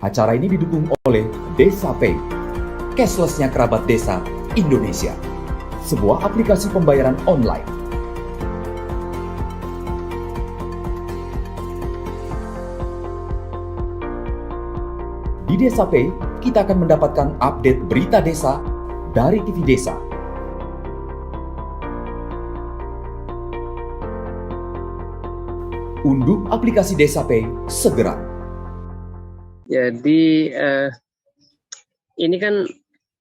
Acara ini didukung oleh Desa Pay, cashless-nya kerabat desa Indonesia, sebuah aplikasi pembayaran online. Di Desa Pay, kita akan mendapatkan update berita desa dari TV Desa. Unduh aplikasi Desa Pay segera. Jadi ini kan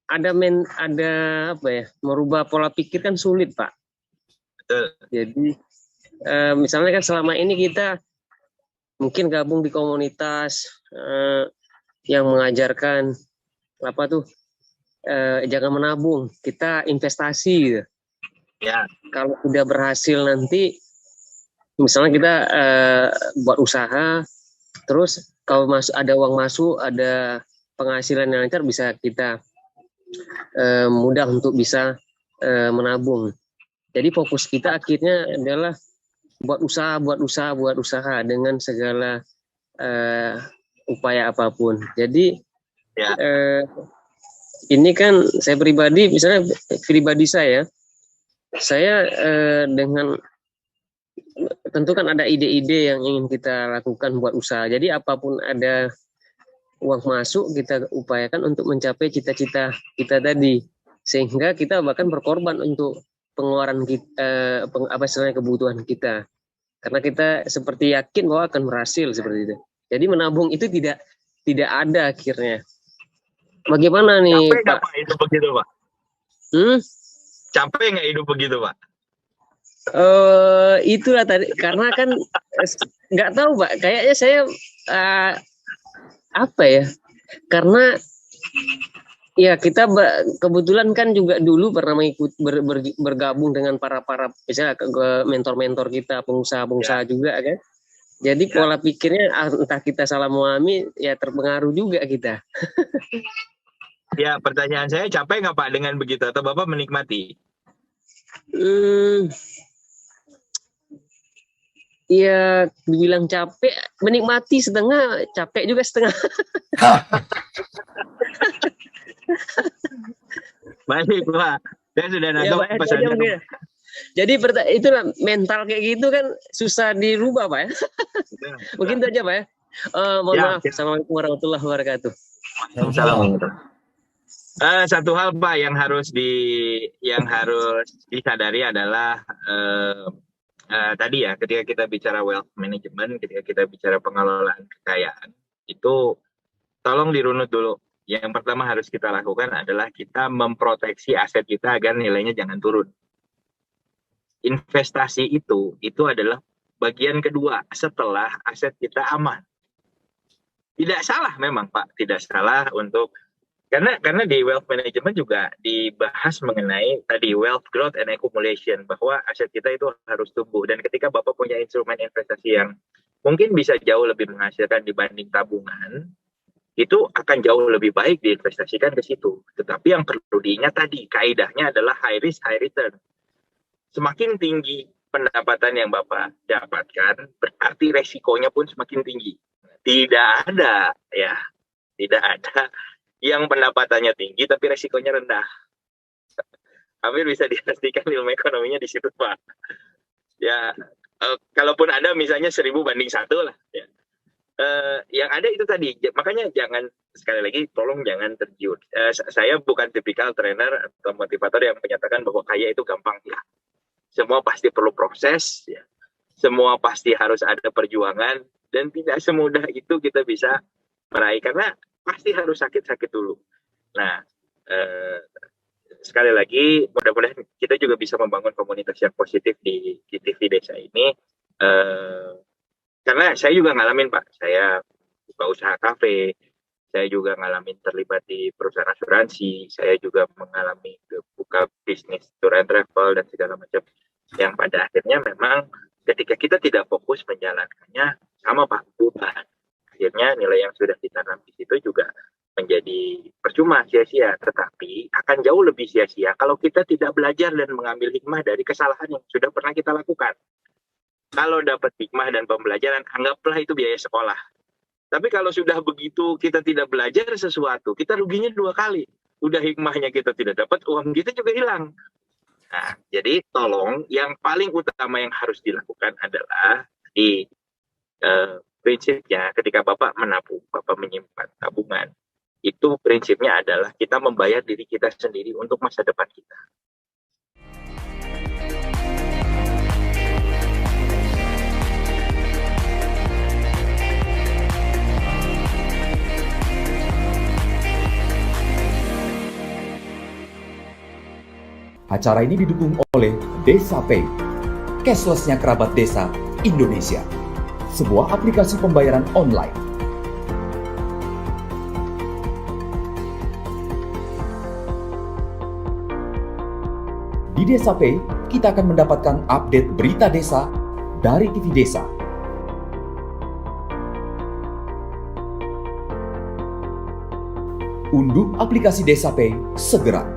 ada apa ya, merubah pola pikir kan sulit, Pak. Jadi misalnya kan selama ini kita mungkin gabung di komunitas yang mengajarkan apa tuh jangan menabung, kita investasi gitu. Ya. Kalau udah berhasil nanti misalnya kita buat usaha, terus kalau ada uang masuk, ada penghasilan yang lancar, bisa kita mudah untuk bisa menabung. Jadi fokus kita akhirnya adalah buat usaha dengan segala upaya apapun. Jadi ya. Ini kan saya pribadi, misalnya pribadi saya dengan tentu kan ada ide-ide yang ingin kita lakukan buat usaha. Jadi apapun ada uang masuk, kita upayakan untuk mencapai cita-cita kita tadi, sehingga kita bahkan berkorban untuk pengeluaran kita, kebutuhan kita, karena kita seperti yakin bahwa akan berhasil seperti itu. Jadi menabung itu tidak ada akhirnya. Bagaimana nih, Capek Pak? Pak hidup begitu, Pak? Capek nggak hidup begitu, Pak? Itulah tadi, karena kan nggak tahu, Pak, kayaknya saya apa ya, karena ya kita kebetulan kan juga dulu pernah bergabung dengan para misalnya mentor-mentor kita, pengusaha juga kan. Jadi pola pikirnya entah kita salah memahami, ya terpengaruh juga kita. Ya, pertanyaan saya, capek nggak Pak dengan begitu, atau Bapak menikmati? Ya, dibilang capek, menikmati setengah, capek juga setengah. Baik, Pak. Saya sudah nangkap pesannya. Jadi itulah, mental kayak gitu kan susah dirubah, Pak ya. Mungkin itu aja, Pak ya. Mohon maaf. Assalamualaikum warahmatullahi wabarakatuh. Satu hal, Pak, yang harus disadari adalah tadi ya, ketika kita bicara wealth management, ketika kita bicara pengelolaan kekayaan, itu tolong dirunut dulu. Yang pertama harus kita lakukan adalah kita memproteksi aset kita agar nilainya jangan turun. Investasi itu adalah bagian kedua setelah aset kita aman. Tidak salah memang, Pak, tidak salah untuk karena di wealth management juga dibahas mengenai tadi wealth growth and accumulation, bahwa aset kita itu harus tumbuh, dan ketika Bapak punya instrumen investasi yang mungkin bisa jauh lebih menghasilkan dibanding tabungan, itu akan jauh lebih baik diinvestasikan ke situ. Tetapi yang perlu diingat tadi, kaidahnya adalah high risk, high return. Semakin tinggi pendapatan yang Bapak dapatkan, berarti resikonya pun semakin tinggi. Tidak ada yang pendapatannya tinggi tapi resikonya rendah. Hampir bisa dipastikan ilmu ekonominya di situ, Pak. Ya, kalaupun ada misalnya 1000 banding 1 lah. Ya. Yang ada itu tadi, makanya sekali lagi tolong jangan tergiur. Saya bukan tipikal trainer atau motivator yang menyatakan bahwa kaya itu gampang. Ya, semua pasti perlu proses, ya. Semua pasti harus ada perjuangan, dan tidak semudah itu kita bisa meraih, karena pasti harus sakit-sakit dulu. Nah, sekali lagi mudah-mudahan kita juga bisa membangun komunitas yang positif di TV Desa ini. Karena saya juga ngalamin, Pak, saya buka usaha kafe, saya juga ngalamin terlibat di perusahaan asuransi, saya juga mengalami buka bisnis tour and travel dan segala macam, yang pada akhirnya memang ketika kita tidak fokus menjalankannya, sama Pak, beban. Akhirnya nilai yang sudah ditanam di situ juga menjadi percuma, sia-sia. Tetapi akan jauh lebih sia-sia kalau kita tidak belajar dan mengambil hikmah dari kesalahan yang sudah pernah kita lakukan. Kalau dapat hikmah dan pembelajaran, anggaplah itu biaya sekolah. Tapi kalau sudah begitu kita tidak belajar sesuatu, kita ruginya 2 kali. Udah hikmahnya kita tidak dapat, uang kita juga hilang. Nah, jadi tolong yang paling utama yang harus dilakukan adalah di prinsipnya ketika Bapak menabung, Bapak menyimpan tabungan, itu prinsipnya adalah kita membayar diri kita sendiri untuk masa depan kita. Acara ini didukung oleh Desa Pay, cashless-nya kerabat desa Indonesia, sebuah aplikasi pembayaran online. Di Desa Pay, kita akan mendapatkan update berita desa dari TV Desa. Unduh aplikasi Desa Pay segera.